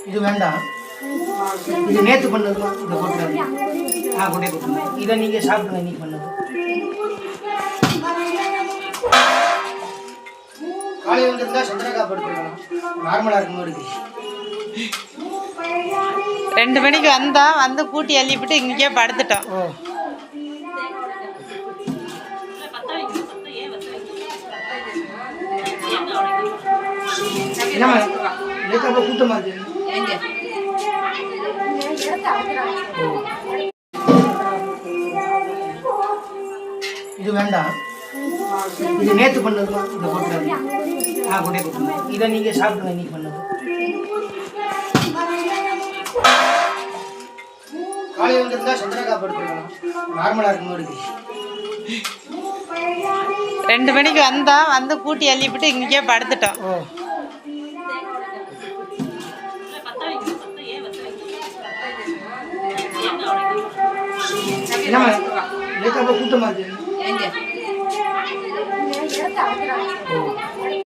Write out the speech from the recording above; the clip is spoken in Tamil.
இது வேண்டாம். இது நேற்று பண்ணது இந்த போட்டுறாங்க. கொண்டே கொடுத்துருங்க. இதை நீங்கள் சாப்பிடுங்க. இன்னைக்கு பண்ணது காலையில் வந்துருந்தா சந்திரக்கா படுத்துருக்கலாம். நார்மலாக இருக்குமோ இருக்கு. 2 மணிக்கு வந்து கூட்டி அள்ளிவிட்டு இங்கேயே படுத்துட்டோம். என்னம்மா கூட்டமா இருக்கு. இது வேண்டாம். இது நேற்று பண்ணது இந்த போட்டுறாங்க. கொண்டே கொடுத்துருங்க. இதை நீங்கள் சாப்பிடுங்க. இன்னைக்கு பண்ணது காலையில் வந்துருந்தா சந்திரக்கா படுத்துருக்கலாம். நார்மலாக இருக்குமோ இருக்கு. 2 மணிக்கு வந்து கூட்டி அள்ளிவிட்டு இங்கேயே படுத்துட்டோம். என்னம்மா கூட்டமா இருக்கு.